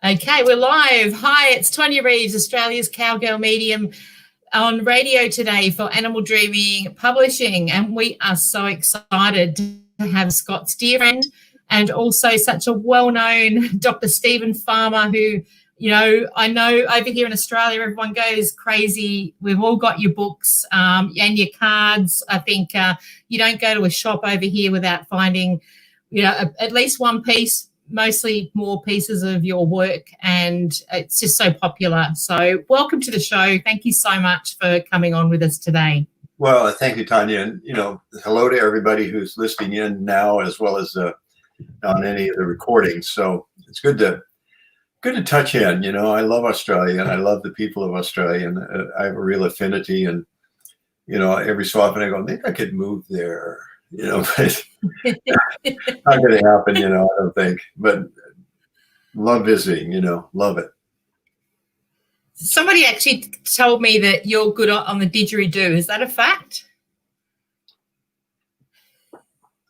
Okay, we're live. Hi, it's Tonia Reeves, Australia's cowgirl medium, on radio today for Animal Dreaming Publishing, and we are so excited to have Scott's dear friend and also such a well-known Dr. Stephen Farmer, who, you know, I know over here in Australia everyone goes crazy. We've all got your books and your cards. I think you don't go to a shop over here without finding, you know, at least one piece, mostly more pieces of your work, and it's just so popular. So welcome to the show. Thank you so much for coming on with us today. Well, thank you, Tonia. And, you know, hello to everybody who's listening in now, as well as on any of the recordings. So it's good to touch in. You know, I love Australia and I love the people of Australia, and I have a real affinity. And, you know, every so often I go, maybe I could move there. You know, but not going to happen, you know, I don't think. But love visiting, you know, love it. Somebody actually told me that you're good on the didgeridoo. Is that a fact?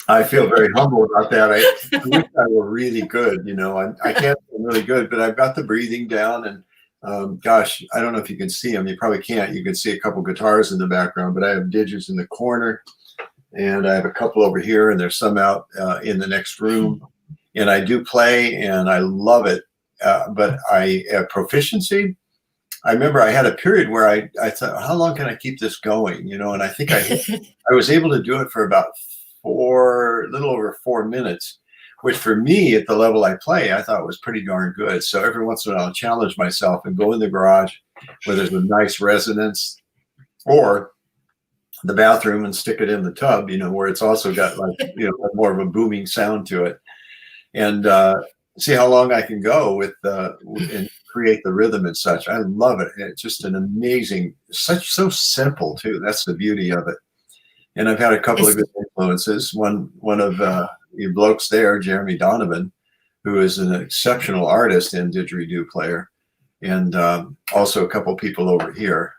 I feel very humble about that. I wish I were really good, you know. I can't be really good, but I've got the breathing down. And gosh, I don't know if you can see them. You probably can't. You can see a couple guitars in the background, but I have didgers in the corner. And I have a couple over here, and there's some out in the next room. And I do play, and I love it. But I have proficiency. I remember I had a period where I thought, how long can I keep this going? You know, and I think I was able to do it for about a little over 4 minutes, which for me at the level I play, I thought was pretty darn good. So every once in a while I'll challenge myself and go in the garage where there's a nice resonance, or the bathroom and stick it in the tub, you know, where it's also got, like, you know, more of a booming sound to it, and see how long I can go with and create the rhythm and such. I love it. It's just an amazing, so simple too. That's the beauty of it. And I've had a couple of good influences. One of you blokes there, Jeremy Donovan, who is an exceptional artist and didgeridoo player, and also a couple people over here.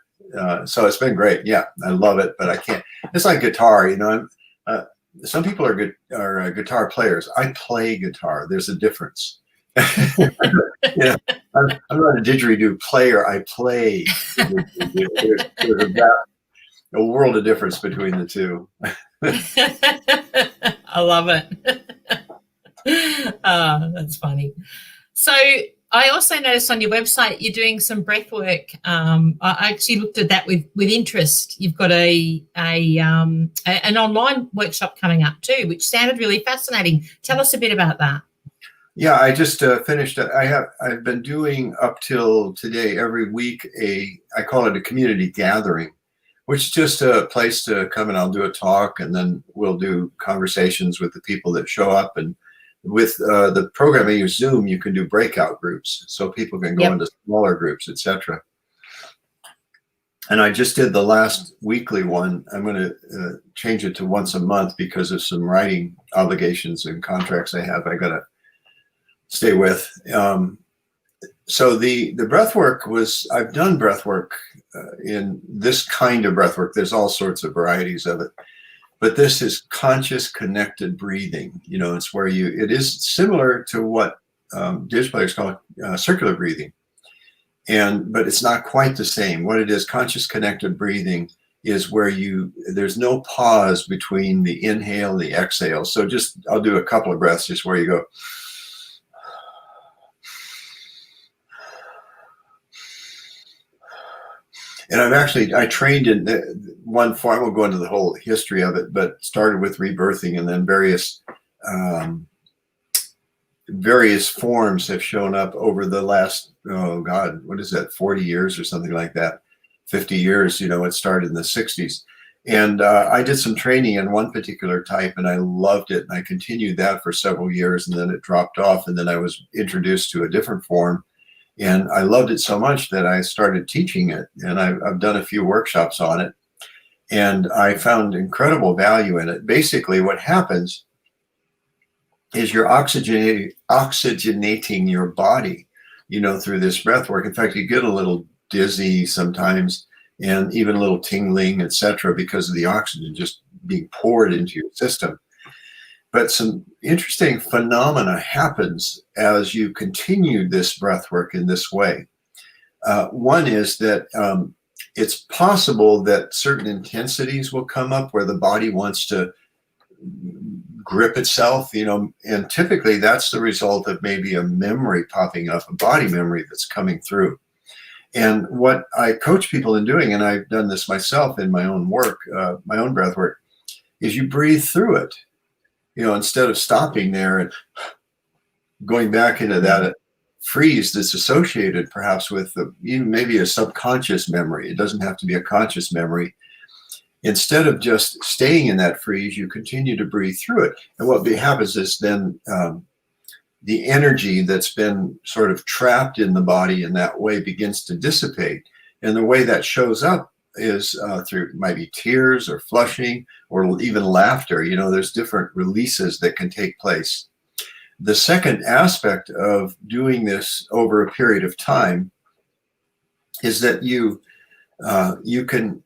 So it's been great. Yeah, I love it, but I can't. It's like guitar, you know. Some people are guitar players. I play guitar. There's a difference. Yeah, I'm not a didgeridoo player. I play. There's a world of difference between the two. I love it. Oh, that's funny. So I also noticed on your website you're doing some breath work. I actually looked at that with interest. You've got an online workshop coming up too, which sounded really fascinating. Tell us a bit about that. Yeah, I just finished. I've been doing up till today every week I call it a community gathering, which is just a place to come and I'll do a talk, and then we'll do conversations with the people that show up. And with the program I use Zoom, you can do breakout groups, so people can go into smaller groups, etc. And I just did the last weekly one. I'm going to change it to once a month because of some writing obligations and contracts I have. I got to stay with. So the breath work was, I've done breath work in this kind of breath work. There's all sorts of varieties of it. But this is conscious connected breathing. You know, it's where it is similar to what didge players call circular breathing. But it's not quite the same. What it is, conscious connected breathing, is where there's no pause between the inhale and the exhale. So I'll do a couple of breaths just where you go. And I trained in one form. I won't go into the whole history of it, but started with rebirthing, and then various forms have shown up over the last, oh God, what is that, 40 years or something like that, 50 years, you know. It started in the 60s. And I did some training in one particular type, and I loved it. And I continued that for several years, and then it dropped off. And then I was introduced to a different form. And I loved it so much that I started teaching it, and I've done a few workshops on it, and I found incredible value in it. Basically, what happens is you're oxygenating your body, you know, through this breath work. In fact, you get a little dizzy sometimes, and even a little tingling, etc., because of the oxygen just being poured into your system. But some interesting phenomena happens as you continue this breath work in this way. One is that it's possible that certain intensities will come up where the body wants to grip itself, and typically that's the result of maybe a memory popping up, a body memory that's coming through. And what I coach people in doing, and I've done this myself in my own work, my own breath work, is you breathe through it, instead of stopping there and going back into that freeze that's associated perhaps with even maybe a subconscious memory. It doesn't have to be a conscious memory. Instead of just staying in that freeze, you continue to breathe through it. And what happens is then the energy that's been sort of trapped in the body in that way begins to dissipate. And the way that shows up is through maybe tears or flushing or even laughter. There's different releases that can take place. The second aspect of doing this over a period of time is that you can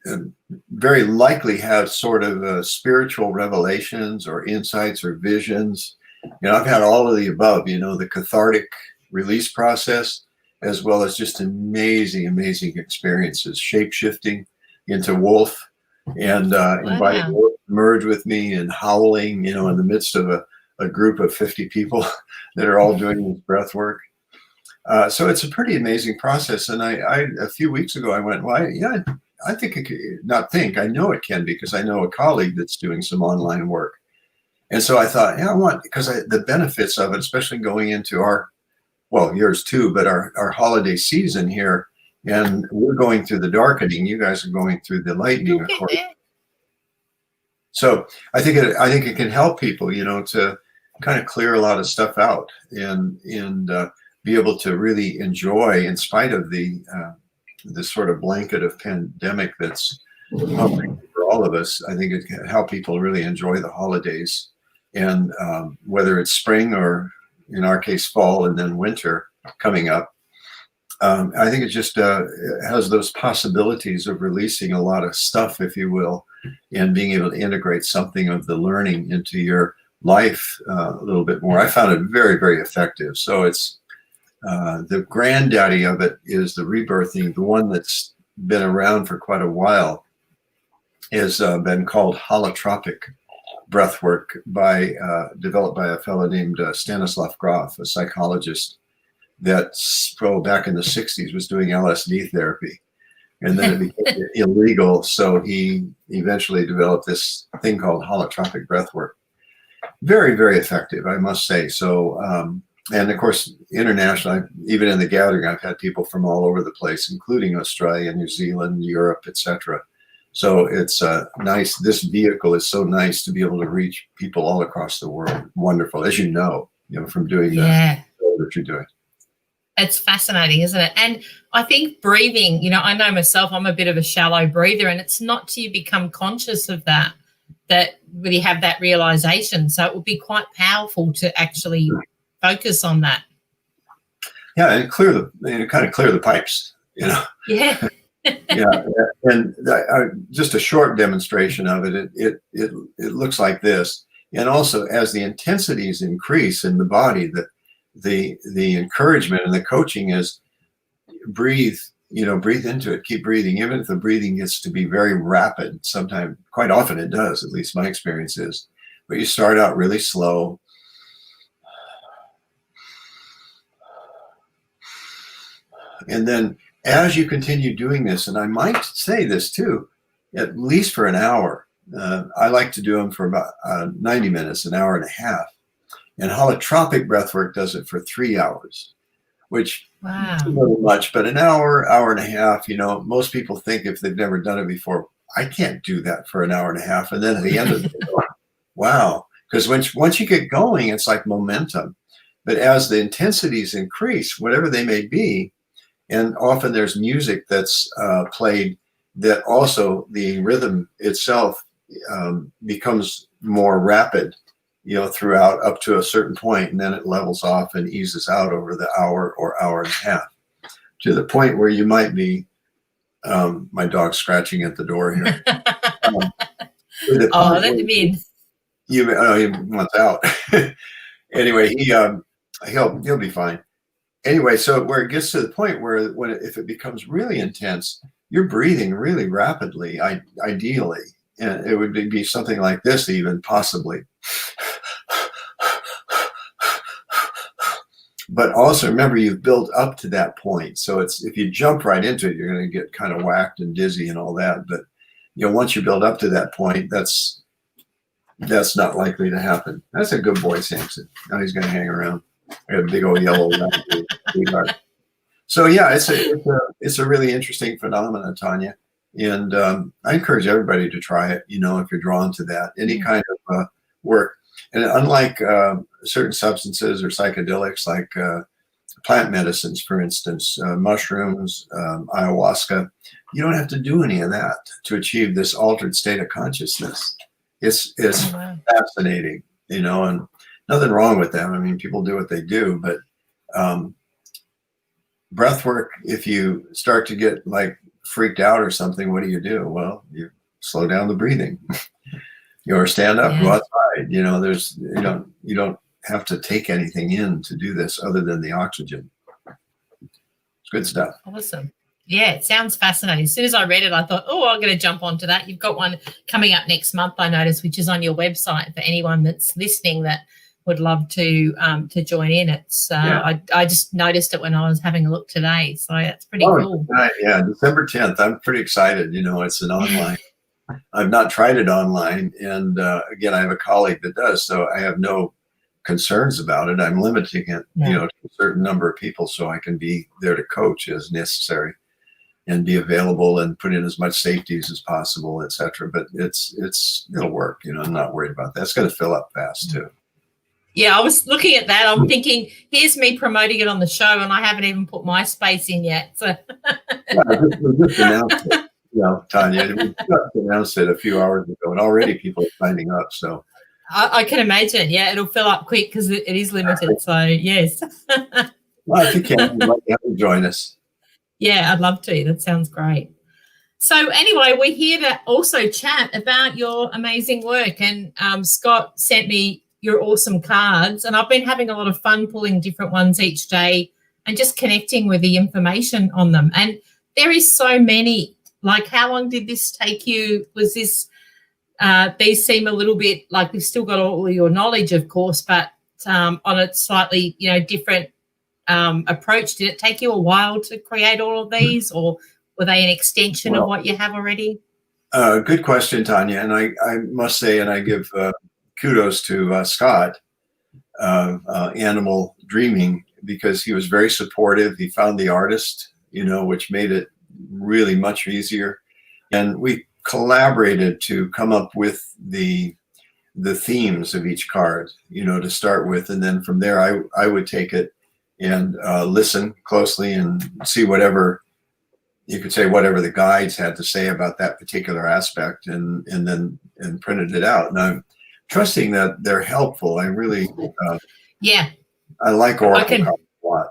very likely have sort of spiritual revelations or insights or visions. I've had all of the above, the cathartic release process, as well as just amazing, amazing experiences, shape-shifting into wolf and inviting wolf to merge with me and howling, in the midst of a group of 50 people that are all doing this breath work. So it's a pretty amazing process. And I a few weeks ago, I went, I think it could, I know it can, because I know a colleague that's doing some online work. And so I thought, because the benefits of it, especially going into yours too, but our holiday season here, and we're going through the darkening. You guys are going through the lightening, of course. So I think it can help people, to kind of clear a lot of stuff out and be able to really enjoy, in spite of the sort of blanket of pandemic that's hovering for all of us. I think it can help people really enjoy the holidays, and whether it's spring or, in our case, fall and then winter coming up. I think it just has those possibilities of releasing a lot of stuff, if you will, and being able to integrate something of the learning into your life a little bit more. I found it very, very effective. So it's the granddaddy of it is the rebirthing. The one that's been around for quite a while has been called holotropic breathwork, developed by a fellow named Stanislav Grof, a psychologist that back in the 60s was doing LSD therapy. And then it became illegal. So he eventually developed this thing called holotropic breathwork. Very, very effective, I must say. So, and of course, internationally, even in the gathering, I've had people from all over the place, including Australia, New Zealand, Europe, etc. So it's nice. This vehicle is so nice to be able to reach people all across the world. Wonderful, as you know from doing that you're doing. It's fascinating, isn't it? And I think breathing, I know myself, I'm a bit of a shallow breather, and it's not till you become conscious of that really have that realization. So it would be quite powerful to actually focus on that. Yeah, and kind of clear the pipes, Yeah. Yeah, and just a short demonstration of it. It looks like this, and also as the intensities increase in the body, the encouragement and the coaching is breathe into it, keep breathing, even if the breathing gets to be very rapid. Sometimes, quite often it does, at least my experience is, but you start out really slow. And then as you continue doing this, and I might say this too, at least for an hour, I like to do them for about 90 minutes, an hour and a half. And holotropic breathwork does it for 3 hours, which isn't really much, but an hour, hour and a half, most people think, if they've never done it before, I can't do that for an hour and a half. And then at the end of it, wow. Because once you get going, it's like momentum. But as the intensities increase, whatever they may be, and often there's music that's played that also the rhythm itself becomes more rapid, throughout up to a certain point, and then it levels off and eases out over the hour or hour and a half, to the point where you might be, my dog's scratching at the door here. Let me in. He wants out. Anyway, he'll be fine. Anyway, so where it gets to the point where if it becomes really intense, you're breathing really rapidly, ideally, and it would be something like this, even possibly. But also remember, you've built up to that point. So if you jump right into it, you're going to get kind of whacked and dizzy and all that. But once you build up to that point, that's not likely to happen. That's a good boy, Samson. Now he's going to hang around. I got a big old yellow round. So yeah, it's a really interesting phenomenon, Tonia, and I encourage everybody to try it. If you're drawn to that, any kind of work. And unlike certain substances or psychedelics, like plant medicines, for instance, mushrooms, ayahuasca, you don't have to do any of that to achieve this altered state of consciousness. It's fascinating, and nothing wrong with them. I mean, people do what they do, but breath work, if you start to get like freaked out or something, what do? Well, you slow down the breathing. Or stand up, go outside. You don't have to take anything in to do this other than the oxygen. It's good stuff. Awesome. Yeah, it sounds fascinating. As soon as I read it, I thought, I'm going to jump onto that. You've got one coming up next month, I noticed, which is on your website for anyone that's listening that would love to join in. It's I just noticed it when I was having a look today, so that's pretty cool. Right, yeah, December 10th. I'm pretty excited. It's an online. I've not tried it online, and again, I have a colleague that does, so I have no concerns about it. I'm limiting it, to a certain number of people, so I can be there to coach as necessary, and be available and put in as much safeties as possible, etc. But it'll work. I'm not worried about that. It's going to fill up fast too. Yeah, I was looking at that. I'm thinking, here's me promoting it on the show, and I haven't even put my space in yet. So. We just announced it. Tonia, we just announced it a few hours ago, and already people are signing up. So I can imagine. Yeah, it'll fill up quick because it is limited. So yes. Well, if you can, I'd like to have you join us. Yeah, I'd love to. That sounds great. So anyway, we're here to also chat about your amazing work. And Scott sent me your awesome cards, and I've been having a lot of fun pulling different ones each day and just connecting with the information on them. And there is so many. Like, how long did this take you? Was this, these seem a little bit like we've still got all your knowledge, of course, but on a slightly, different approach. Did it take you a while to create all of these, or were they an extension of what you have already? Good question, Tonia. And I must say, and I give kudos to Scott, Animal Dreaming, because he was very supportive. He found the artist, which made it really much easier, and we collaborated to come up with the themes of each card, to start with, and then from there I would take it and listen closely and see whatever the guides had to say about that particular aspect, and printed it out. And I'm trusting that they're helpful. I really I like oracle cards a lot.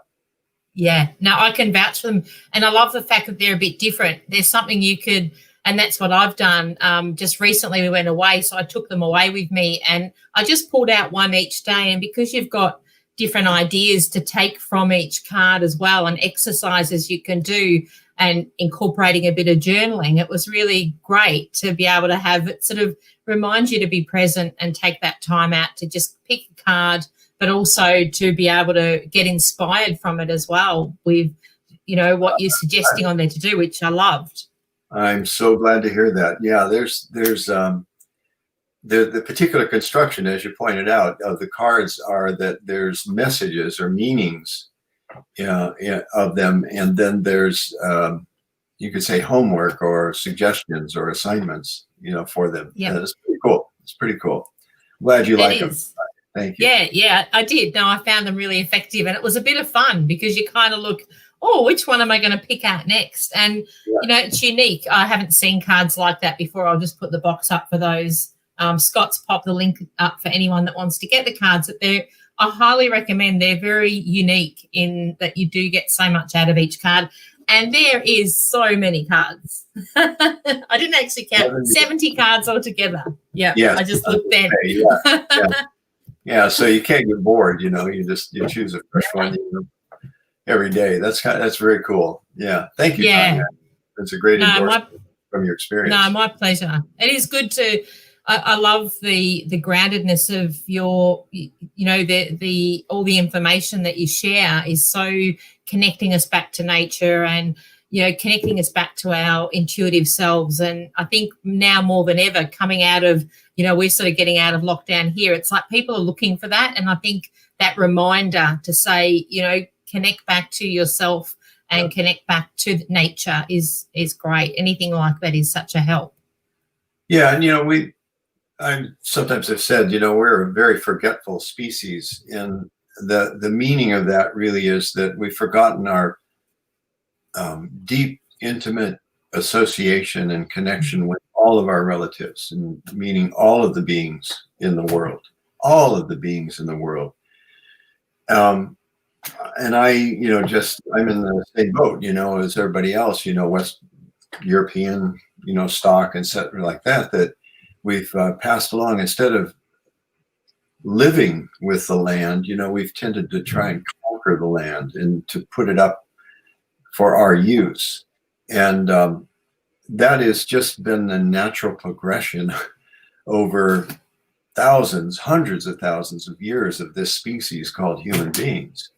Yeah, no, I can vouch for them. And I love the fact that they're a bit different. There's something you could, and that's what I've done. Just recently we went away, so I took them away with me, and I just pulled out one each day. And because you've got different ideas to take from each card as well, and exercises you can do, and incorporating a bit of journaling, it was really great to be able to have it sort of remind you to be present and take that time out to just pick a card, but also to be able to get inspired from it as well with, what you're suggesting on there to do, which I loved. I'm so glad to hear that. Yeah, there's the particular construction, as you pointed out, of the cards are that there's messages or meanings of them, and then there's you could say homework or suggestions or assignments, for them. Yeah, it's pretty cool. It's pretty cool. Glad you like them. Thank you. Yeah, I did. No, I found them really effective, and it was a bit of fun because you kind of look, which one am I going to pick out next? And, it's unique. I haven't seen cards like that before. I'll just put the box up for those. Scott's popped the link up for anyone that wants to get the cards. I highly recommend. They're very unique in that you do get so much out of each card. And there is so many cards. I didn't actually count 70 cards altogether. Yeah, yes, I just looked then. Yeah, so you can't get bored, you choose a fresh one every day. That's very cool. Yeah, thank you, Tonia. It's a great endorsement from your experience. No, my pleasure. It is good to. I love the groundedness of your, the all the information that you share is so connecting us back to nature and, connecting us back to our intuitive selves. And I think now more than ever, coming out of, we're sort of getting out of lockdown here, it's like people are looking for that. And I think that reminder to say, connect back to yourself and connect back to nature is great. Anything like that is such a help. Yeah, and I sometimes have said, we're a very forgetful species, and the meaning of that really is that we've forgotten our deep, intimate association and connection with all of our relatives, and meaning all of the beings in the world, and I'm in the same boat, as everybody else, West European, stock and set like that we've passed along. Instead of living with the land, we've tended to try and conquer the land and to put it up for our use. And that has just been the natural progression over thousands, hundreds of thousands of years of this species called human beings.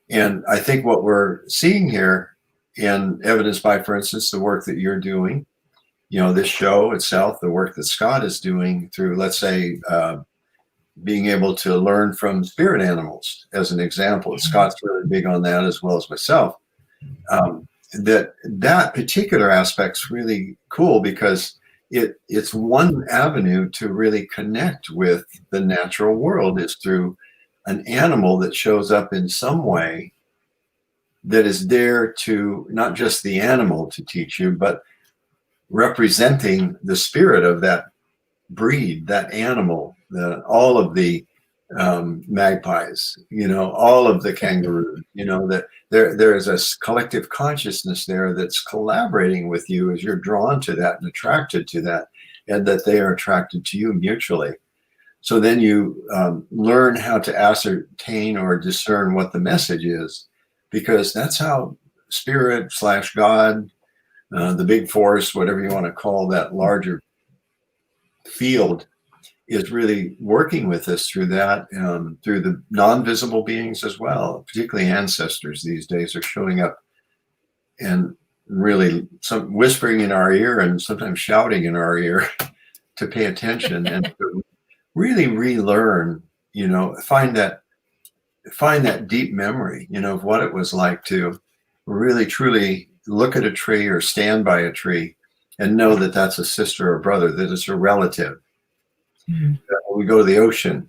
And I think what we're seeing here, and evidenced by, for instance, the work that you're doing, this show itself, the work that Scott is doing through, let's say, being able to learn from spirit animals, as an example. Scott's really big on that, as well as myself. That particular aspect's really cool because it's one avenue to really connect with the natural world is through an animal that shows up in some way that is there to not just the animal to teach you, but representing the spirit of that breed, that animal, all of the magpies, all of the kangaroos, that there is a collective consciousness there that's collaborating with you as you're drawn to that and attracted to that, and that they are attracted to you mutually. So then you learn how to ascertain or discern what the message is, because that's how spirit / God, the big force, whatever you want to call that larger field, is really working with us through that, through the non-visible beings as well. Particularly ancestors these days are showing up and really some whispering in our ear and sometimes shouting in our ear to pay attention and to really relearn, find that deep memory, of what it was like to really truly look at a tree or stand by a tree and know that that's a sister or brother, that it's a relative. Mm-hmm. When we go to the ocean,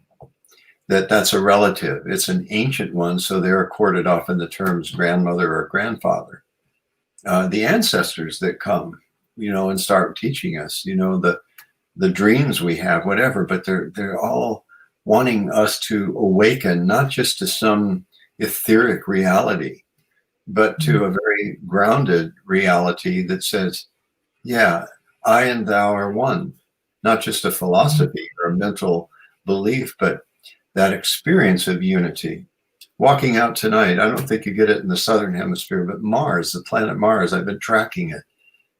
that's a relative. It's an ancient one, so they're accorded often the terms grandmother or grandfather. The ancestors that come, and start teaching us, the dreams we have, whatever, but they're all wanting us to awaken, not just to some etheric reality, but to a very grounded reality that says, yeah, I and thou are one. Not just a philosophy or a mental belief, but that experience of unity. Walking out tonight, I don't think you get it in the southern hemisphere, but Mars, the planet Mars, I've been tracking it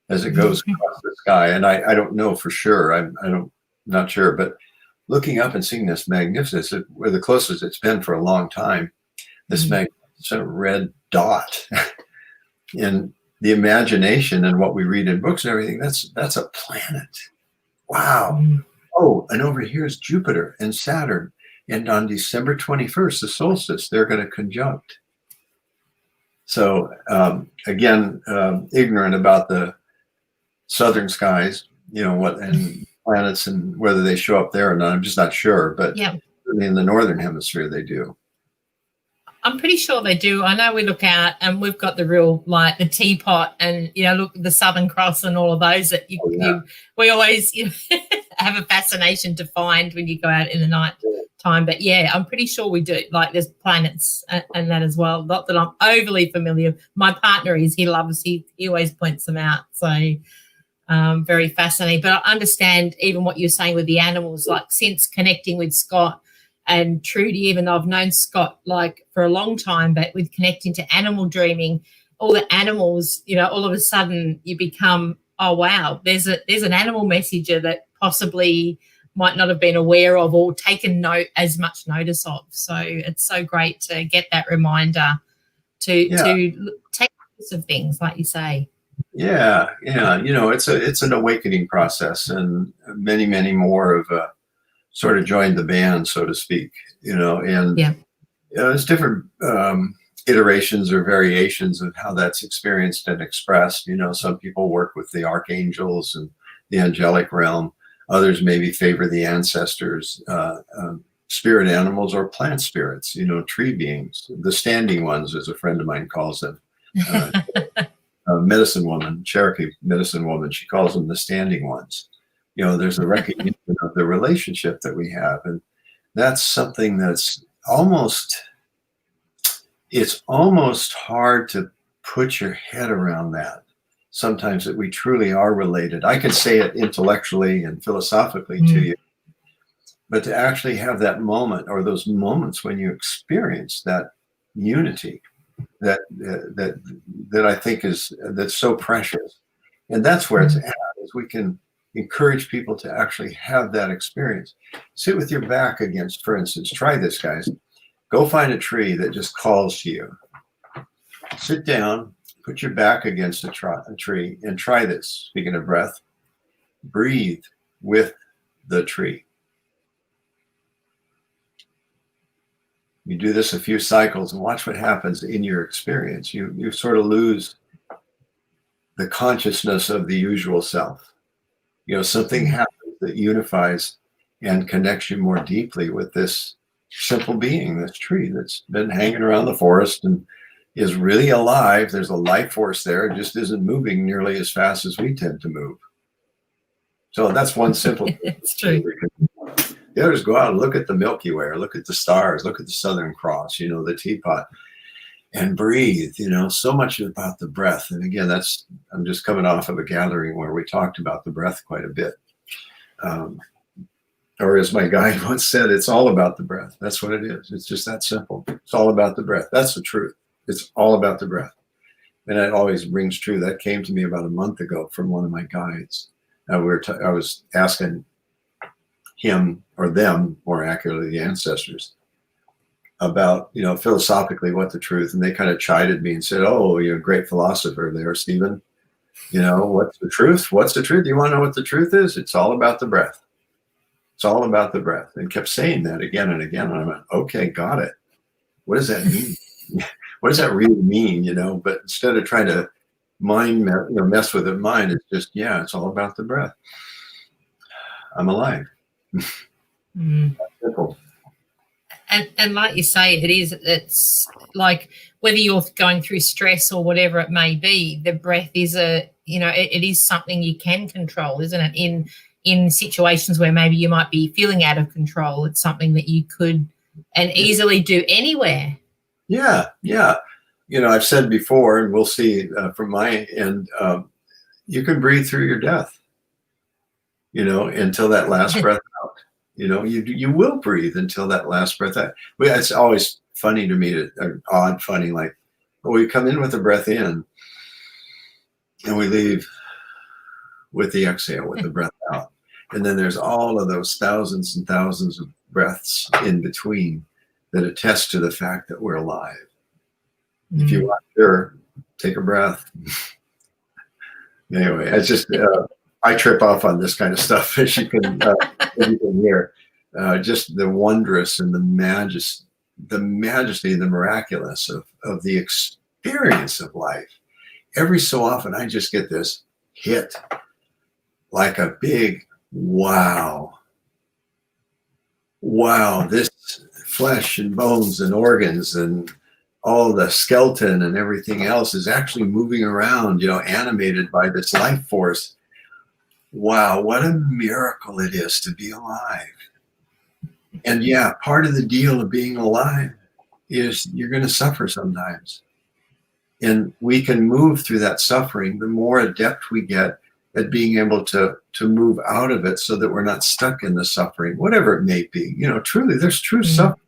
as it goes across the sky. And I don't know for sure. I'm not sure, but looking up and seeing this magnificence, we're the closest it's been for a long time, this magnificent red dot. And the imagination and what we read in books and everything, that's a planet. Wow. Oh, and over here is Jupiter and Saturn. And on December 21st, the solstice, they're going to conjunct. So again, ignorant about the southern skies, what and planets and whether they show up there or not. I'm just not sure. But in the northern hemisphere, they do. I'm pretty sure they do. I know we look out and we've got the real, like the teapot and, look, the Southern Cross and all of those that we always have a fascination to find when you go out in the night time. But yeah, I'm pretty sure we do. Like there's planets and that as well. Not that I'm overly familiar. My partner is. He loves. He always points them out. So very fascinating. But I understand even what you're saying with the animals. Like since connecting with Scott and Trudy, even though I've known Scott like for a long time, but with connecting to animal dreaming, all the animals, you know, all of a sudden you become, oh wow, there's an animal messenger that possibly might not have been aware of or taken note as much notice of. So it's so great to get that reminder to take notice of things, like you say. Yeah. You know, it's an awakening process, and many more have sort of joined the band, so to speak. You know, and there's different iterations or variations of how that's experienced and expressed. You know, some people work with the archangels and the angelic realm. Others maybe favor the ancestors, spirit animals, or plant spirits, you know, tree beings, the standing ones, as a friend of mine calls them. Medicine woman, Cherokee medicine woman, she calls them the standing ones. You know, there's a recognition of the relationship that we have. And that's something that's it's almost hard to put your head around that. Sometimes that we truly are related. I could say it intellectually and philosophically to you, but to actually have that moment, or those moments when you experience that unity, that I think that's so precious, and that's where it's at. Is we can encourage people to actually have that experience. Sit with your back against, for instance, try this, guys. Go find a tree that just calls to you. Sit down. Put your back against a tree and try this. Speaking of breath, breathe with the tree. You do this a few cycles and watch what happens in your experience. You sort of lose the consciousness of the usual self. You know, something happens that unifies and connects you more deeply with this simple being, this tree that's been hanging around the forest and is really alive. There's a life force there. It just isn't moving nearly as fast as we tend to move. So that's one simple thing. It's true. The others go out and look at the Milky Way, or look at the stars, look at the Southern Cross, you know, the teapot, and breathe. You know, so much about the breath. And again, I'm just coming off of a gathering where we talked about the breath quite a bit. Or as my guide once said, it's all about the breath. That's what it is. It's just that simple. It's all about the breath. That's the truth. It's all about the breath. And that always rings true. That came to me about a month ago from one of my guides. I was asking him, or them, more accurately, the ancestors, about, you know, philosophically what the truth, and they kind of chided me and said, oh, you're a great philosopher there, Stephen. You know, what's the truth? What's the truth? You want to know what the truth is? It's all about the breath. It's all about the breath. And kept saying that again and again. And I went, okay, got it. What does that mean? What does that really mean? You know, but instead of trying to mess with it, it's just, yeah, it's all about the breath. I'm alive. Simple. And like you say, it's like whether you're going through stress or whatever it may be, the breath is it is something you can control, isn't it? In situations where maybe you might be feeling out of control, it's something that you could and easily do anywhere. Yeah. You know, I've said before, and we'll see from my end, you can breathe through your death, you know, until that last breath out. You know, you will breathe until that last breath out. But it's always funny to me, funny, like, we come in with the breath in and we leave with the exhale, with the breath out. And then there's all of those thousands and thousands of breaths in between that attest to the fact that we're alive. If you want, sure, take a breath. Anyway, it's just, I trip off on this kind of stuff, as you can hear. Just the wondrous and the majesty, the miraculous of the experience of life. Every so often, I just get this hit, like a big wow. Wow, this flesh and bones and organs and all the skeleton and everything else is actually moving around, you know, animated by this life force. Wow, what a miracle it is to be alive. And yeah, part of the deal of being alive is you're going to suffer sometimes. And we can move through that suffering. The more adept we get at being able to move out of it so that we're not stuck in the suffering, whatever it may be. You know, truly, there's true suffering.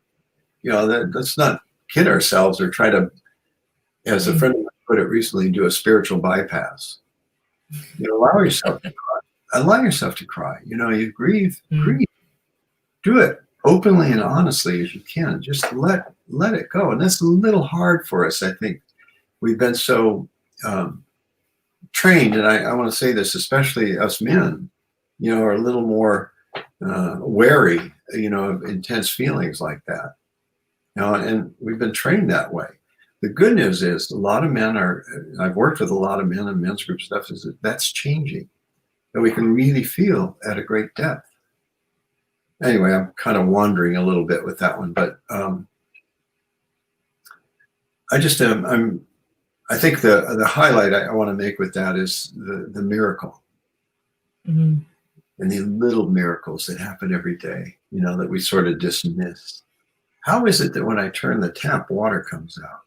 You know, let's not kid ourselves or try to, as a friend of mine put it recently, do a spiritual bypass. You know, allow yourself to cry. Allow yourself to cry. You know, you grieve. Do it openly and honestly as you can. Just let it go. And that's a little hard for us, I think. We've been so trained, and I want to say this, especially us men, you know, are a little more wary, you know, of intense feelings like that. You know, and we've been trained that way. The good news is a lot of men are, I've worked with a lot of men and men's group stuff, is that that's changing. That we can really feel at a great depth. Anyway, I'm kind of wandering a little bit with that one, but I just I think the highlight I want to make with that is the miracle. And the little miracles that happen every day, you know, that we sort of dismiss. How is it that when I turn the tap, water comes out?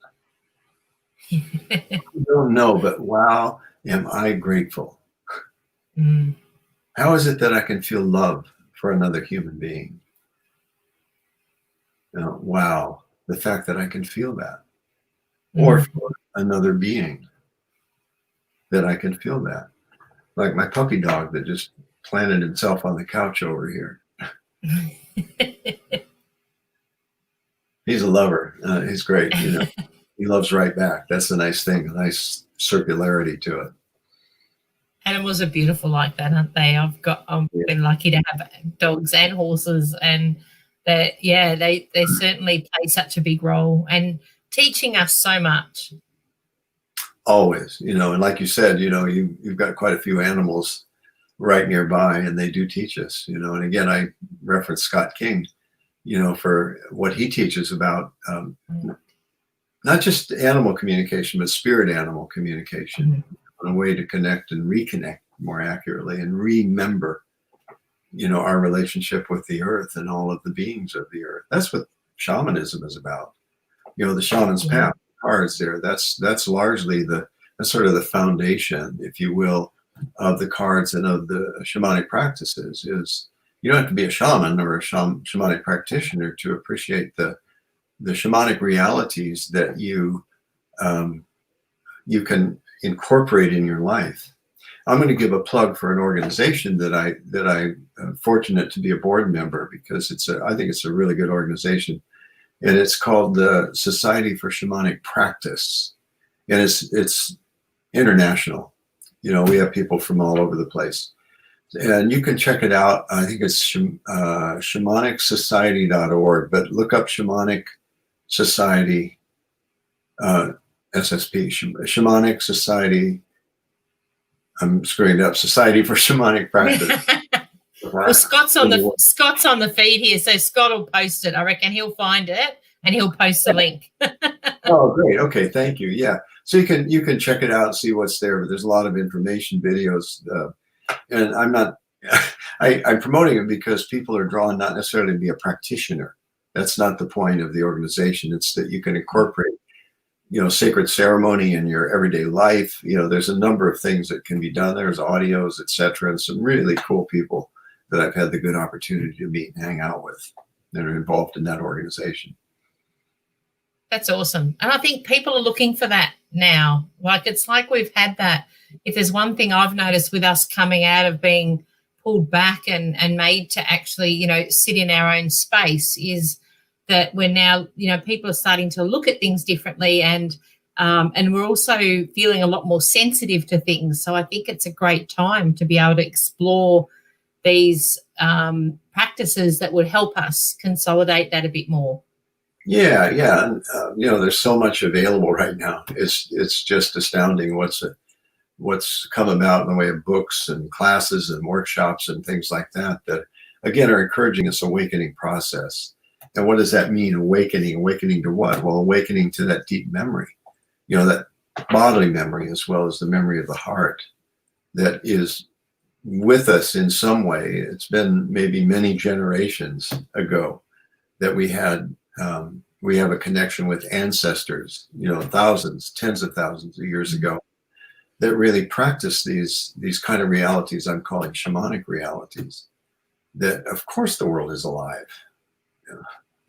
I don't know, but wow, am I grateful. How is it that I can feel love for another human being? You know, wow, the fact that I can feel that. Or for another being, that I can feel that. Like my puppy dog that just planted himself on the couch over here. He's a lover. He's great. You know, he loves right back. That's the nice thing, a nice circularity to it. Animals are beautiful like that, aren't they? I've been lucky to have dogs and horses, and they certainly play such a big role and teaching us so much. Always, you know, and like you said, you know, you've got quite a few animals right nearby, and they do teach us, you know. And again, I reference Scott King, you know, for what he teaches about not just animal communication, but spirit animal communication, a way to connect and reconnect more accurately and remember, you know, our relationship with the earth and all of the beings of the earth. That's what shamanism is about. You know, the shaman's path, cards there, that's largely that's sort of the foundation, if you will, of the cards and of the shamanic practices. Is you don't have to be a shaman or a shamanic practitioner to appreciate the shamanic realities that you can incorporate in your life. I'm going to give a plug for an organization that I'm fortunate to be a board member, because I think it's a really good organization. And it's called the Society for Shamanic Practice. And it's international. You know, we have people from all over the place. And you can check it out. I think it's shamanicsociety.org, but look up Shamanic Society, SSP, Shamanic Society. I'm screwing it up. Society for Shamanic Practice. Well, Scott's on the feed here, so Scott will post it. I reckon he'll find it and he'll post the link. Oh, great. Okay, thank you. Yeah, so you can check it out and see what's there. But there's a lot of information, videos, and I'm promoting it because people are drawn not necessarily to be a practitioner. That's not the point of the organization. It's that you can incorporate, you know, sacred ceremony in your everyday life. You know, there's a number of things that can be done. There's audios, etc., and some really cool people that I've had the good opportunity to meet and hang out with that are involved in that organization. That's awesome. And I think people are looking for that now. Like, it's like we've had that. If there's one thing I've noticed with us coming out of being pulled back and made to actually, you know, sit in our own space, is that we're now, you know, people are starting to look at things differently, and we're also feeling a lot more sensitive to things. So I think it's a great time to be able to explore these practices that would help us consolidate that a bit more. Yeah. And, you know, there's so much available right now. It's just astounding what's come about in the way of books and classes and workshops and things like that again are encouraging this awakening process. And what does that mean? Awakening to what? Well, awakening to that deep memory, you know, that bodily memory, as well as the memory of the heart that is with us in some way. It's been maybe many generations ago that we had, we have a connection with ancestors, thousands, tens of thousands of years ago, that really practice these kind of realities I'm calling shamanic realities. That of course the world is alive.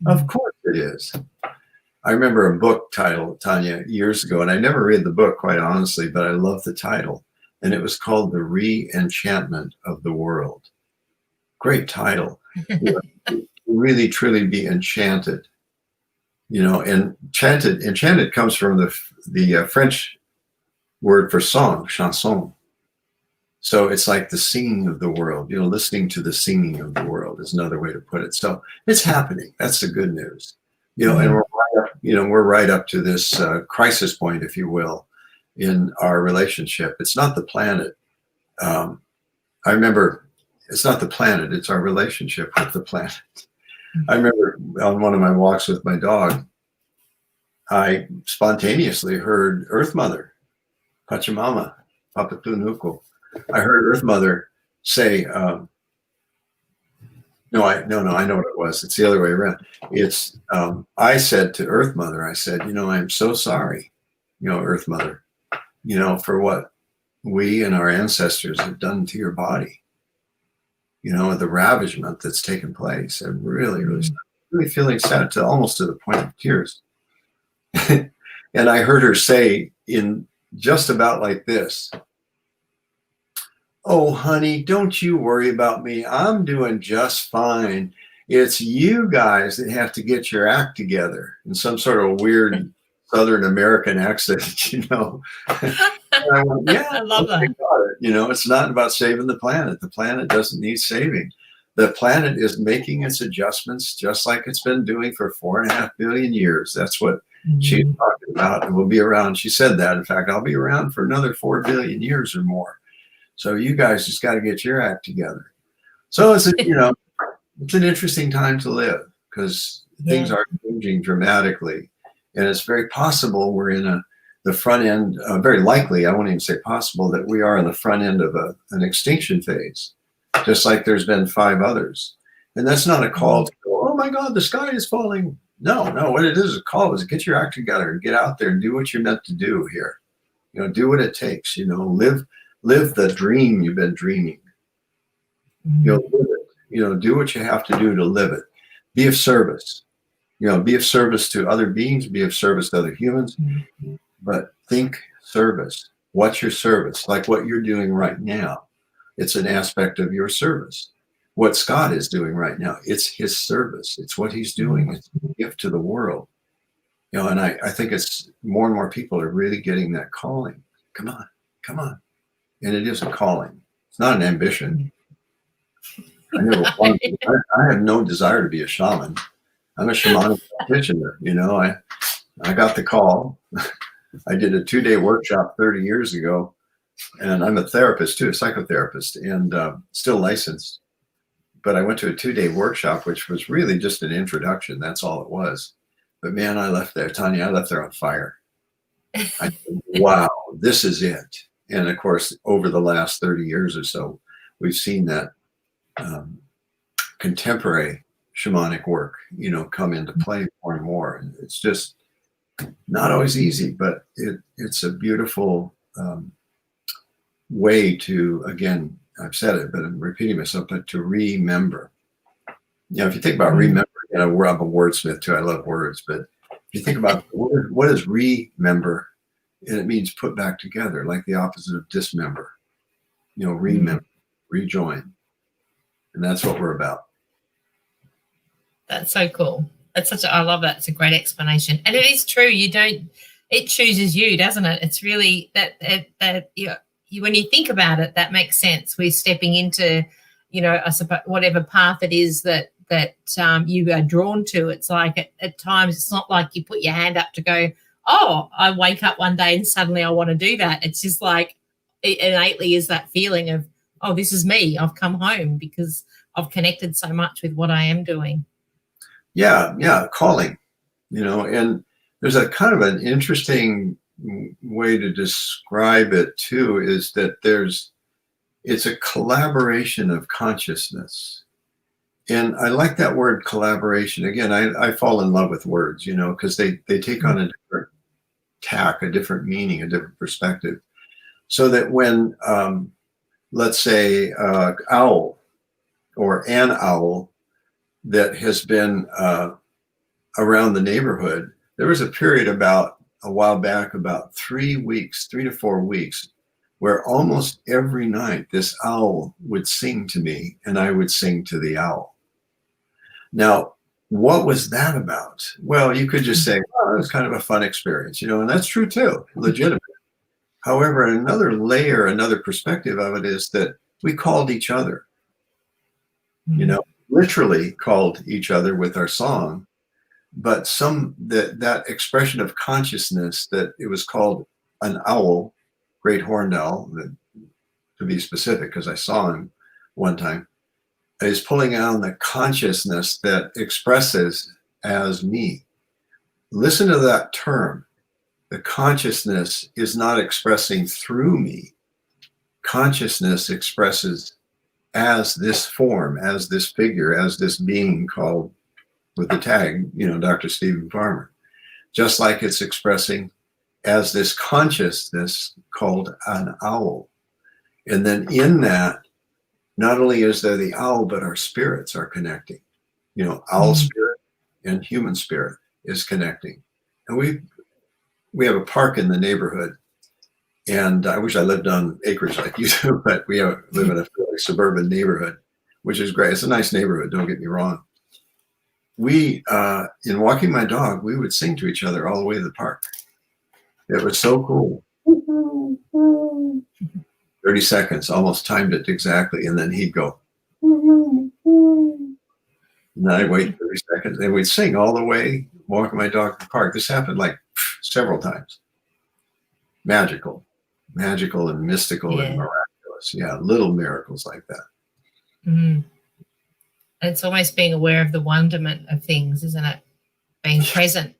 Of course it is. I remember a book title, Tonia, years ago, and I never read the book, quite honestly, but I love the title. And it was called The Re-Enchantment of the World. Great title. Really, truly be enchanted. And enchanted comes from the French word for song, chanson. So it's like the singing of the world, listening to the singing of the world is another way to put it. So it's happening. That's the good news. And we're right up to this crisis point, if you will, in our relationship. It's not the planet. I remember it's not the planet, it's our relationship with the planet. I remember on one of my walks with my dog, I spontaneously heard Earth Mother, Pachamama, Papatunuku. I heard Earth Mother say, no, I know what it was. It's the other way around. It's, I said to Earth Mother, I said, I'm so sorry, Earth Mother, for what we and our ancestors have done to your body, the ravagement that's taken place. I'm really, really feeling sad almost to the point of tears. And I heard her say in just about like this, "Oh, honey, don't you worry about me. I'm doing just fine. It's you guys that have to get your act together," in some sort of weird Southern American accent, And I went, yeah, I love that. It's not about saving the planet. The planet doesn't need saving. The planet is making its adjustments just like it's been doing for 4.5 billion years. That's what she's talking about. And we'll be around. She said that. In fact, I'll be around for another 4 billion years or more. So you guys just got to get your act together. So it's it's an interesting time to live because things are changing dramatically, and it's very possible we're in the front end. Very likely, I won't even say possible, that we are in the front end of an extinction phase, just like there's been 5 others. And that's not a call to go, "Oh my God, the sky is falling." No. What it is a call is get your act together and get out there and do what you're meant to do here. Do what it takes. Live the dream you've been dreaming. Live it. Do what you have to do to live it. Be of service. Be of service to other beings, be of service to other humans, but think service. What's your service? Like what you're doing right now. It's an aspect of your service. What Scott is doing right now, it's his service. It's what he's doing. It's a gift to the world. And I think it's more and more people are really getting that calling. Come on. And it is a calling. It's not an ambition. I have no desire to be a shaman. I'm a shamanic practitioner. I got the call. I did a 2-day workshop 30 years ago, and I'm a therapist too, a psychotherapist, and still licensed. But I went to a 2-day workshop, which was really just an introduction. That's all it was. But man, I left there, Tonia, I left there on fire. I said, wow, this is it. And of course, over the last 30 years or so, we've seen that contemporary shamanic work, come into play more and more. And it's just not always easy, but it's a beautiful way to, again, I've said it, but I'm repeating myself, but to remember. If you think about remember, I'm a wordsmith too. I love words, but if you think about what is remember, and it means put back together, like the opposite of dismember. Remember, rejoin, and that's what we're about. That's so cool. I love that. It's a great explanation, and it is true. It chooses you, doesn't it? It's really that when you think about it, that makes sense. We're stepping into, I suppose, whatever path it is that you are drawn to. It's like at times it's not like you put your hand up to go, "Oh, I wake up one day and suddenly I want to do that." It's just like it innately is that feeling of, "Oh, this is me. I've come home because I've connected so much with what I am doing." Yeah, calling, and there's a kind of an interesting way to describe it too, is that it's a collaboration of consciousness. And I like that word collaboration. Again, I fall in love with words, you know, because they take on a different tack, a different meaning, a different perspective. So that when, let's say, owl or an owl that has been around the neighborhood, there was a period about a while back, about 3 weeks, 3 to 4 weeks, where almost every night this owl would sing to me and I would sing to the owl. Now, what was that about? Well, you could just say, oh, it was kind of a fun experience, you know, and that's true too, legitimate. However, another layer, another perspective of it is that we called each other, you know, literally called each other with our song, but that expression of consciousness that it was called an owl, great horned owl, to be specific, because I saw him one time, is pulling on the consciousness that expresses as me. Listen to that term. The consciousness is not expressing through me. Consciousness expresses as this form, as this figure, as this being called with the tag, you know, Dr. Stephen Farmer. Just like it's expressing as this consciousness called an owl. And then in that, not only is there the owl, but our spirits are connecting. You know, owl spirit and human spirit is connecting. And we have a park in the neighborhood, and I wish I lived on acreage like you do, but we live in a fairly suburban neighborhood, which is great. It's a nice neighborhood, don't get me wrong. We, in walking my dog, we would sing to each other all the way to the park. It was so cool. 30 seconds, almost timed it exactly. And then he'd go, and then I'd wait 30 seconds. And we'd sing all the way, walking my dog to the park. This happened like several times. Magical and mystical and miraculous. Yeah, little miracles like that. Mm. It's almost being aware of the wonderment of things, isn't it? Being present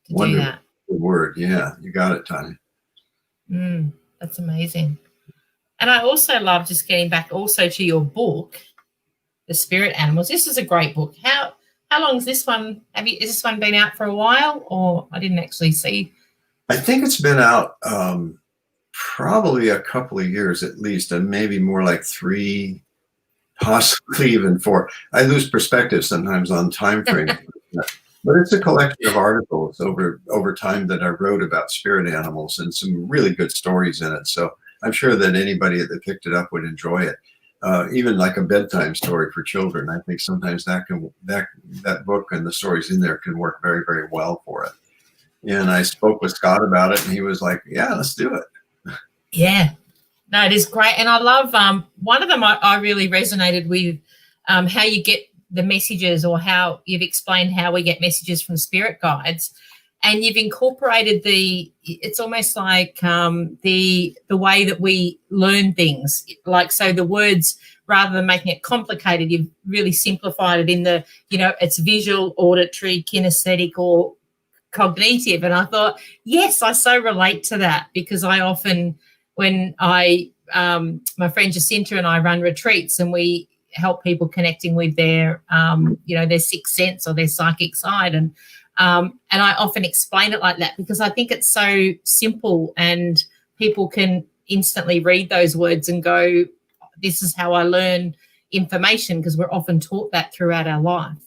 to do that. Good word. Yeah, you got it, Tonia. That's amazing. And I also love just getting back also to your book, The Spirit Animals. This is a great book. How long is this one? Has this one been out for a while, or I didn't actually see? I think it's been out probably a couple of years at least, and maybe more like 3, possibly even 4. I lose perspective sometimes on time frame. But it's a collection of articles over time that I wrote about spirit animals, and some really good stories in it. So I'm sure that anybody that picked it up would enjoy it. Even like a bedtime story for children. I think sometimes that book and the stories in there can work very, very well for it. And I spoke with Scott about it, and he was like, yeah, let's do it. Yeah. No, it is great. And I love one of them I really resonated with, how you get the messages, or how you've explained how we get messages from spirit guides, and you've incorporated it's almost like the way that we learn things. Like, so the words, rather than making it complicated, you've really simplified it in the, you know, it's visual, auditory, kinesthetic, or cognitive. And I thought, yes, I so relate to that, because I often, when my friend Jacinta and I run retreats, and we help people connecting with their, their sixth sense or their psychic side. And I often explain it like that, because I think it's so simple, and people can instantly read those words and go, this is how I learn information, because we're often taught that throughout our life.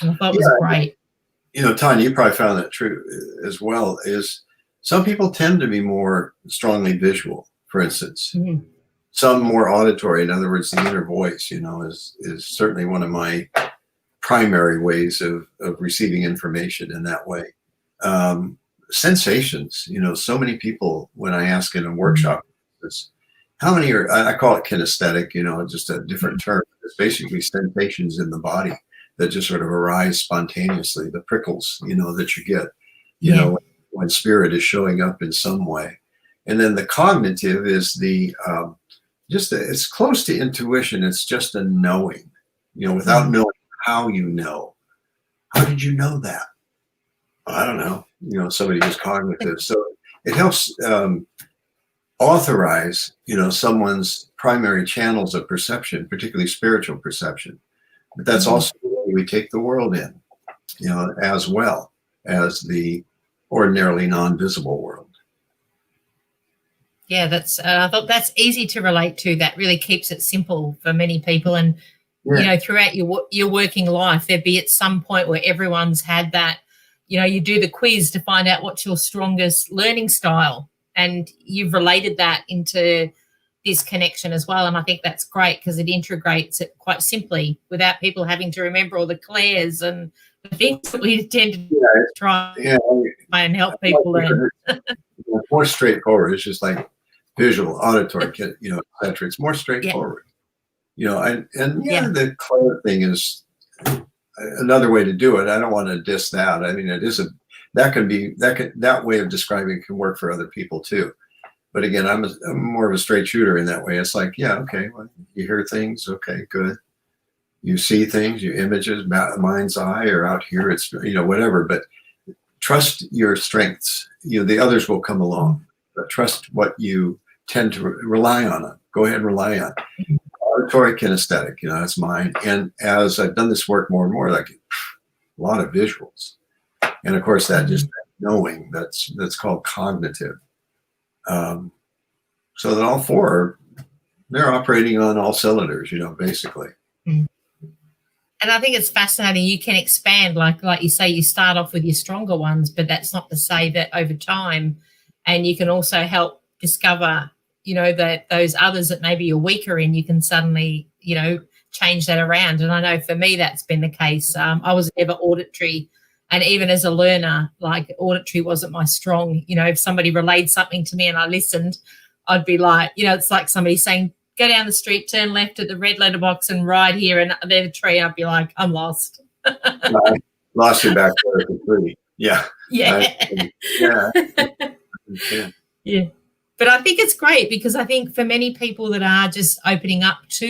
And I thought it was great. You know, Tonia, you probably found that true as well, is some people tend to be more strongly visual, for instance. Mm-hmm. Some more auditory. In other words, the inner voice, you know, is certainly one of my primary ways of receiving information in that way. Sensations, you know, so many people, when I ask in a workshop, how many are, I call it kinesthetic, you know, just a different term. It's basically sensations in the body that just sort of arise spontaneously, the prickles, you know, that you get, you know, when spirit is showing up in some way. And then the cognitive is it's close to intuition. It's just a knowing, you know, without knowing how you know. How did you know that? I don't know. You know, somebody who's cognitive. So it helps authorize, you know, someone's primary channels of perception, particularly spiritual perception. But that's also the way we take the world in, you know, as well as the ordinarily non-visible world. Yeah, that's I thought that's easy to relate to. That really keeps it simple for many people. And Yeah. you know, throughout your working life, there'd be at some point where everyone's had that. You know, you do the quiz to find out what's your strongest learning style, and you've related that into this connection as well. And I think that's great because it integrates it quite simply without people having to remember all the clairs and the things that we tend to try and help people learn. It's more straightforward. It's just like visual, auditory, you know, etc. It's more straightforward. You know, and the clair thing is another way to do it. I don't want to diss that. I mean, it is that way of describing can work for other people too. But again, I'm more of a straight shooter in that way. It's like, yeah, okay, well, you hear things, okay, good. You see things, you images, mind's eye, or out here, it's, you know, whatever. But trust your strengths. You know, the others will come along. But trust what you tend to rely on it. Go ahead and rely on it. Auditory kinesthetic, you know, that's mine. And as I've done this work more and more, like a lot of visuals. And of course, that just knowing, that's called cognitive. So that all four, they're operating on all cylinders, you know, basically. And I think it's fascinating. You can expand, like you say, you start off with your stronger ones, but that's not to say that over time, and you can also help discover, you know, that those others that maybe you're weaker in, you can suddenly, you know, change that around. And I know for me, that's been the case. I was never auditory. And even as a learner, like auditory wasn't my strong, you know, if somebody relayed something to me and I listened, I'd be like, you know, it's like somebody saying, go down the street, turn left at the red letterbox and ride here. And there's a tree. I'd be like, I'm lost. Lost you back there at the tree. Yeah. Yeah. But I think it's great because I think for many people that are just opening up to,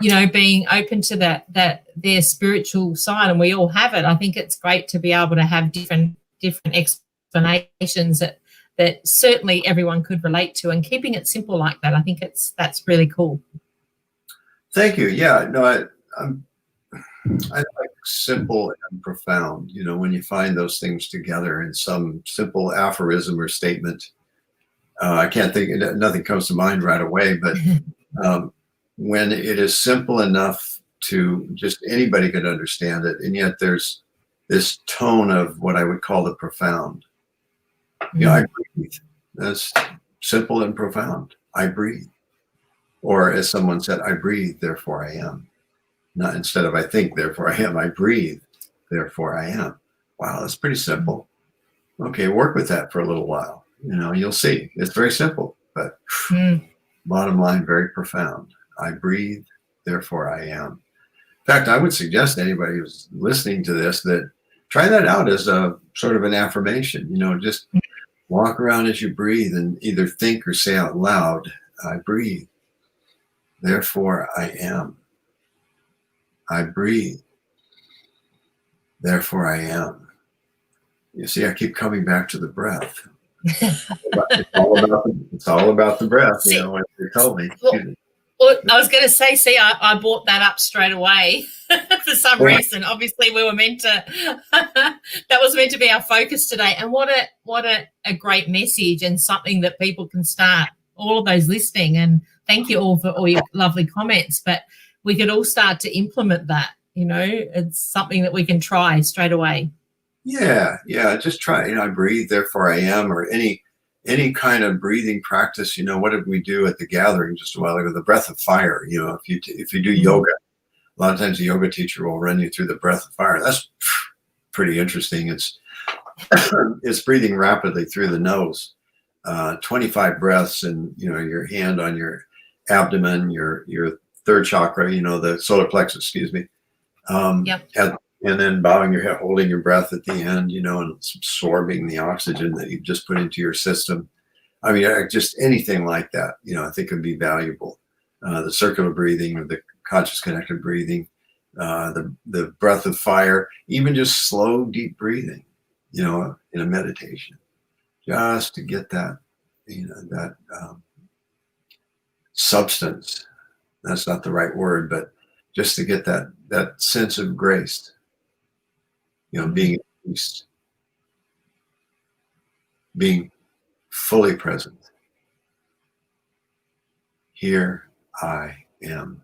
you know, being open to that their spiritual side, and we all have it, I think it's great to be able to have different explanations that certainly everyone could relate to, and keeping it simple like that, I think that's really cool. Thank you. Yeah, no, I like simple and profound, you know, when you find those things together in some simple aphorism or statement. I can't think, nothing comes to mind right away, but when it is simple enough to just anybody could understand it, and yet there's this tone of what I would call the profound. You know, I breathe. That's simple and profound. I breathe. Or as someone said, I breathe, therefore I am. Not instead of I think, therefore I am. I breathe, therefore I am. Wow, that's pretty simple. Okay, work with that for a little while. You know, you'll see. It's very simple, but bottom line, very profound. I breathe, therefore I am. In fact, I would suggest to anybody who's listening to this that try that out as a sort of an affirmation. You know, just walk around as you breathe and either think or say out loud, I breathe, therefore I am. I breathe, therefore I am. You see, I keep coming back to the breath. It's all about the breath, you know, what they told me. Well, I was going to say, see, I brought that up straight away for some reason. Obviously, we were meant to, that was meant to be our focus today. And what a great message, and something that people can start, all of those listening. And thank you all for all your lovely comments. But we could all start to implement that, you know, it's something that we can try straight away. Yeah, just try, you know, I breathe, therefore I am, or any kind of breathing practice. You know, what did we do at the gathering just a while ago? The breath of fire. You know, if you do yoga, a lot of times the yoga teacher will run you through the breath of fire. That's pretty interesting. It's breathing rapidly through the nose, 25 breaths, and you know, your hand on your abdomen, your third chakra, you know, the solar plexus, excuse me. And then bowing your head, holding your breath at the end, you know, and absorbing the oxygen that you've just put into your system. I mean, just anything like that, you know, I think would be valuable. The circular breathing, or the conscious connected breathing, the breath of fire, even just slow, deep breathing, you know, in a meditation, just to get that, you know, that substance. That's not the right word, but just to get that sense of grace, being at peace, being fully present. Here I am.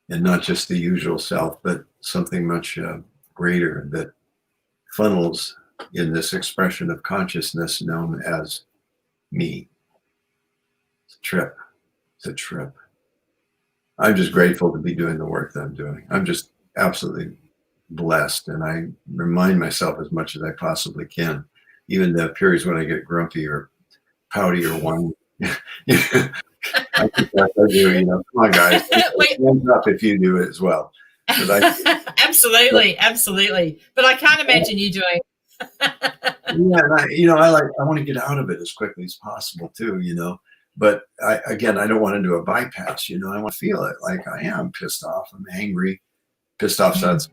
And not just the usual self, but something much greater that funnels in this expression of consciousness known as me. It's a trip. It's a trip. I'm just grateful to be doing the work that I'm doing. I'm just absolutely blessed. And I remind myself as much as I possibly can, even the periods when I get grumpy or pouty or whiny. I think that's what I do, Come on, guys. Hands up if you do it as well. Absolutely. But I can't imagine you doing. Yeah, and I want to get out of it as quickly as possible too, But I don't want to do a bypass, I want to feel it. Like I am pissed off, I'm angry. Pissed off, so that's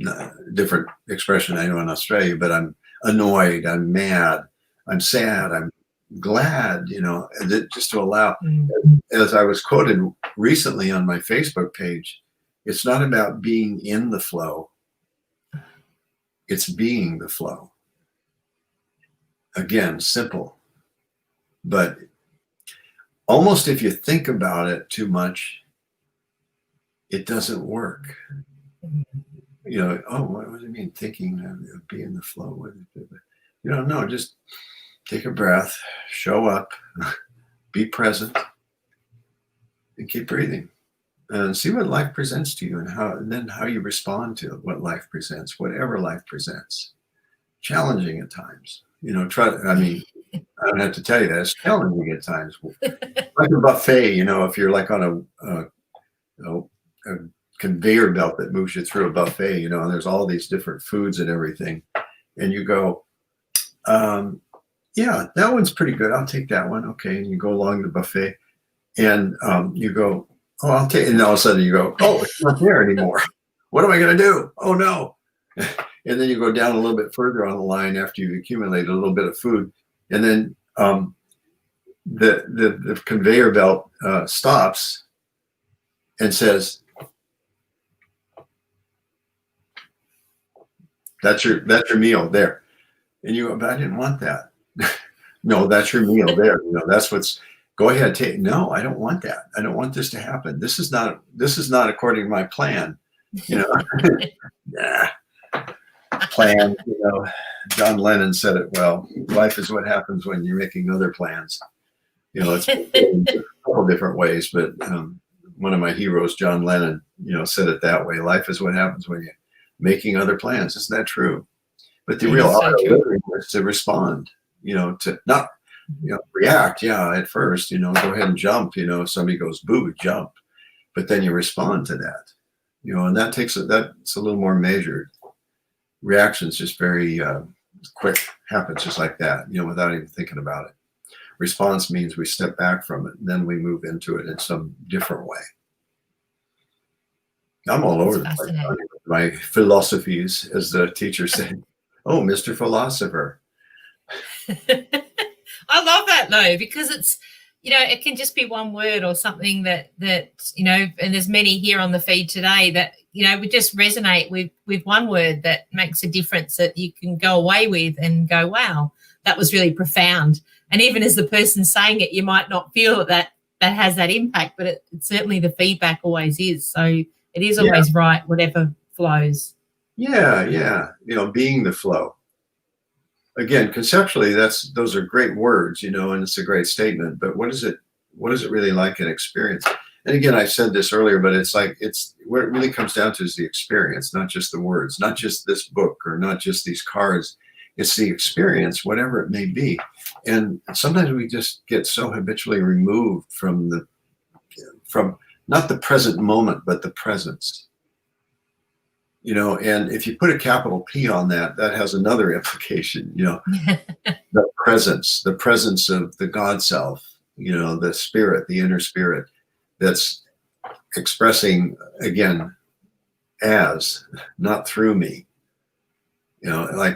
a different expression I know in Australia, but I'm annoyed, I'm mad, I'm sad, I'm glad, just to allow, as I was quoted recently on my Facebook page, it's not about being in the flow, it's being the flow. Again, simple, but almost if you think about it too much, it doesn't work. What does it mean thinking of being the flow? No, just take a breath, show up, be present, and keep breathing. And see what life presents to you, and then how you respond to what life presents, whatever life presents. Challenging at times. I don't have to tell you that it's challenging at times. Like a buffet, if you're like on a conveyor belt that moves you through a buffet, and there's all these different foods and everything, and you go, yeah, that one's pretty good. I'll take that one. Okay, and you go along the buffet, and you go, oh, I'll take, and all of a sudden you go, oh, it's not there anymore. What am I going to do? Oh no. And then you go down a little bit further on the line after you've accumulated a little bit of food, and then the conveyor belt stops and says, that's your meal there. And you go, but I didn't want that. No, that's your meal there. That's what's, go ahead, take. No, I don't want that. I don't want this to happen. This is not according to my plan. Nah. Plan, John Lennon said it well. Life is what happens when you're making other plans. It's in a couple different ways, but one of my heroes, John Lennon, said it that way. Life is what happens when you're making other plans. Isn't that true? But the real art of living is to respond, to not, react. Yeah, at first, go ahead and jump. If somebody goes, boo, jump. But then you respond to that, and that's a little more measured. Reaction's just very quick, happens just like that, without even thinking about it. Response means we step back from it, and then we move into it in some different way. I'm all over the place. My philosophies, as the teacher said. Oh, Mr. Philosopher. I love that though, because it's, it can just be one word or something that and there's many here on the feed today that, we just resonate with one word that makes a difference that you can go away with and go, wow, that was really profound. And even as the person saying it, you might not feel that has that impact, but it certainly the feedback always is. So it is always right, whatever flows. Yeah. Being the flow. Again, conceptually, those are great words, and it's a great statement, but what is it really like in experience? And again, I said this earlier, but it's like, what it really comes down to is the experience, not just the words, not just this book or not just these cards. It's the experience, whatever it may be. And sometimes we just get so habitually removed from not the present moment, but the presence. And if you put a capital P on that has another implication, the presence of the God self, the spirit, the inner spirit that's expressing, again, as, not through me. I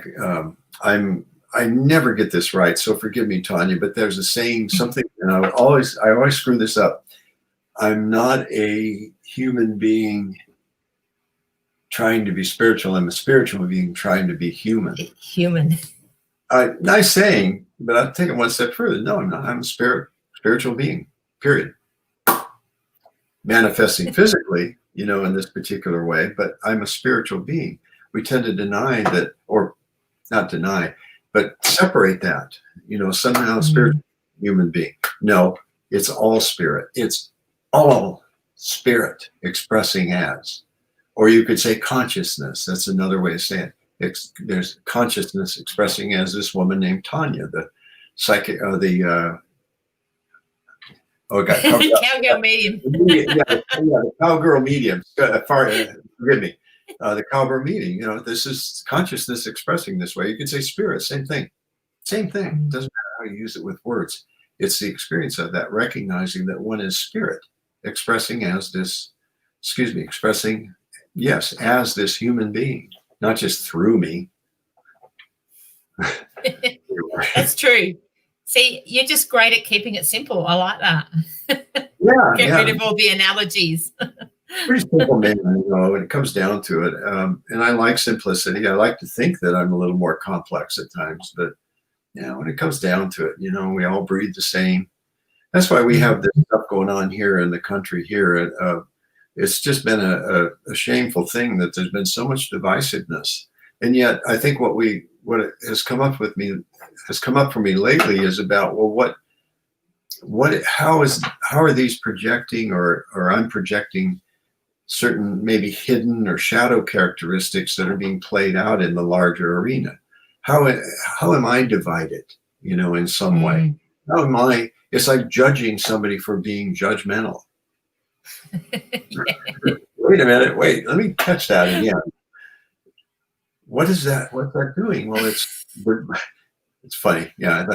never get this right, so forgive me, Tonia, but there's a saying, something, and I always screw this up. I'm not a human being trying to be spiritual. I'm a spiritual being trying to be human. Human. Nice saying, but I'll take it one step further. No, I'm not. I'm a spiritual being, period. Manifesting physically, in this particular way, but I'm a spiritual being. We tend to deny that, or not deny, but separate that, somehow spiritual human being. No, it's all spirit. It's all spirit expressing as. Or you could say consciousness. That's another way of saying it. There's consciousness expressing as this woman named Tonia, the psychic, the cowgirl medium. The cowgirl medium. Forgive me. The cowgirl medium. This is consciousness expressing this way. You could say spirit. Same thing. Same thing. Doesn't matter how you use it with words. It's the experience of that, recognizing that one is spirit, expressing as this. Expressing. Yes, as this human being, not just through me. That's true. See, you're just great at keeping it simple. I like that. Get rid of all the analogies. Pretty simple man, when it comes down to it. And I like simplicity. I like to think that I'm a little more complex at times, but when it comes down to it, we all breathe the same. That's why we have this stuff going on here in the country here. It's just been a shameful thing that there's been so much divisiveness. And yet I think what has come up for me lately is about, well, how are these projecting or I'm projecting certain maybe hidden or shadow characteristics that are being played out in the larger arena? How am I divided, in some way? How am I? It's like judging somebody for being judgmental. Wait a minute. Wait, let me catch that again. What is that? What's that doing? Well, it's funny. Yeah.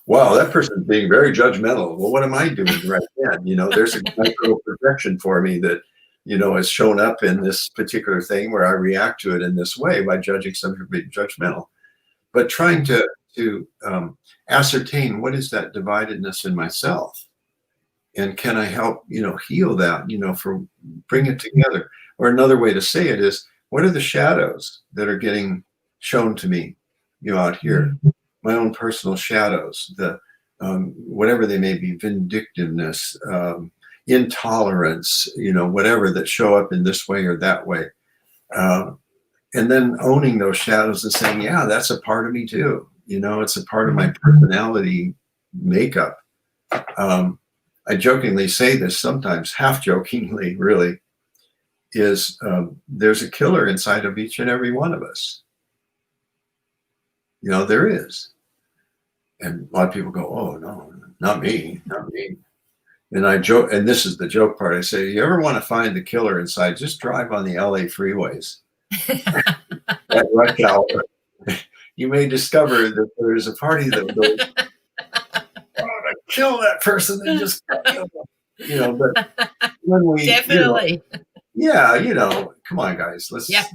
Wow, that person's being very judgmental. Well, what am I doing right then? There's a micro projection for me that, has shown up in this particular thing where I react to it in this way by judging somebody being judgmental. But trying to ascertain what is that dividedness in myself. And can I help, heal that, bring it together? Or another way to say it is, what are the shadows that are getting shown to me, out here? My own personal shadows, the whatever they may be, vindictiveness, intolerance, whatever that show up in this way or that way. And then owning those shadows and saying, yeah, that's a part of me too. It's a part of my personality makeup. I jokingly say this sometimes, half jokingly, really, is there's a killer inside of each and every one of us. There is. And a lot of people go, oh, no, not me, not me. And I joke, and this is the joke part. I say, you ever want to find the killer inside, just drive on the LA freeways. At rush hour. You may discover that there's a party that goes, kill that person and just kill them. But when we definitely, come on, guys, let's. Yeah.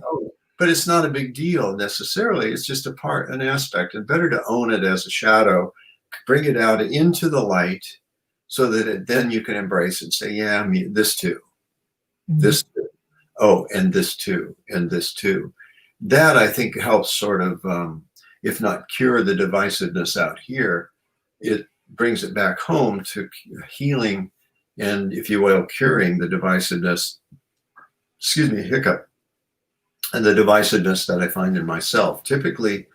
But it's not a big deal necessarily. It's just an aspect, and better to own it as a shadow, bring it out into the light, so that then you can embrace it and say, yeah, this too, this too. Oh, and this too, and this too. That I think helps sort of, if not cure the divisiveness out here, it brings it back home to healing and, if you will, curing the divisiveness, hiccup, and the divisiveness that I find in myself. Typically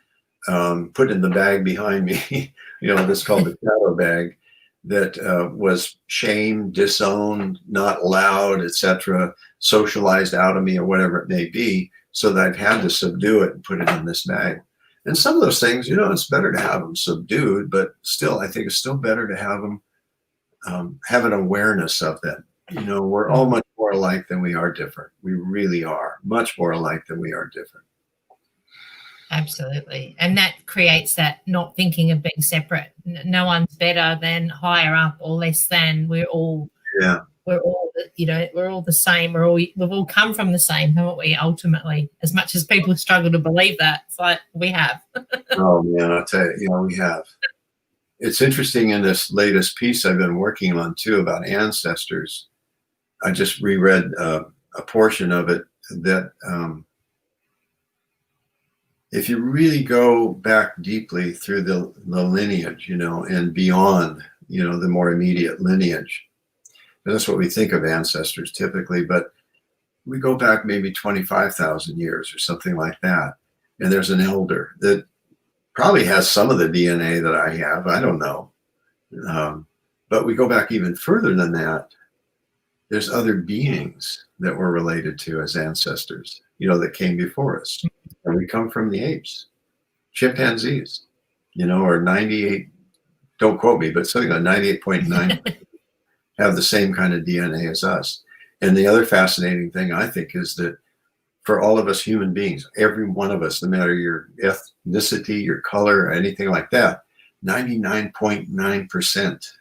put in the bag behind me, that's called the shadow bag, that was shamed, disowned, not allowed, etc., socialized out of me or whatever it may be, so that I've had to subdue it and put it in this bag. And some of those things, it's better to have them subdued, but still, I think it's still better to have them have an awareness of them. We're all much more alike than we are different. We really are much more alike than we are different. Absolutely. And that creates that not thinking of being separate. No one's better than, higher up, or less than. We're all we're all the same. We've all come from the same, haven't we? Ultimately, as much as people struggle to believe that, it's like we have. Oh man, I'll tell you, we have. It's interesting in this latest piece I've been working on too about ancestors. I just reread a portion of it that if you really go back deeply through the lineage, and beyond, the more immediate lineage, and that's what we think of ancestors typically, but we go back maybe 25,000 years or something like that. And there's an elder that probably has some of the DNA that I have. I don't know. But we go back even further than that. There's other beings that we're related to as ancestors, that came before us. And we come from the apes, chimpanzees, or 98, don't quote me, but something like 98.9 have the same kind of DNA as us. And the other fascinating thing, I think, is that for all of us human beings, every one of us, no matter your ethnicity, your color, or anything like that, 99.9%,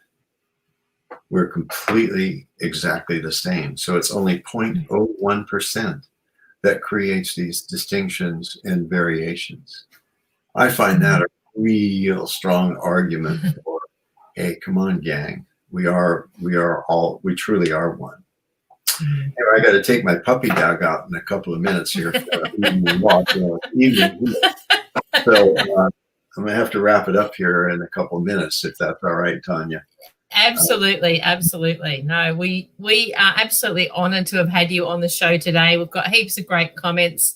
we're completely exactly the same. So it's only 0.01% that creates these distinctions and variations. I find that a real strong argument for, hey, come on, gang. We truly are one. Anyway, I got to take my puppy dog out in a couple of minutes here for an evening walk. So I'm going to have to wrap it up here in a couple of minutes, if that's all right, Tonia. Absolutely. No, we are absolutely honored to have had you on the show today. We've got heaps of great comments.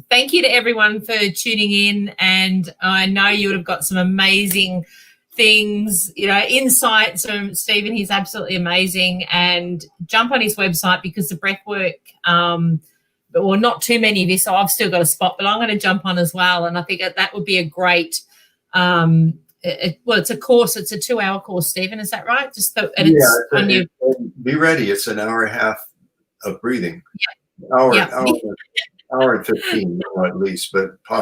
Thank you to everyone for tuning in. And I know you would have got some amazing things, insights from Stephen. He's absolutely amazing. And jump on his website, because the breathwork, not too many of you, so I've still got a spot, but I'm going to jump on as well. And I think that would be a great, it's a course. It's a 2-hour course, Stephen. Is that right? Be ready. It's an hour and a half of breathing. Hour and 15, at least, but possibly.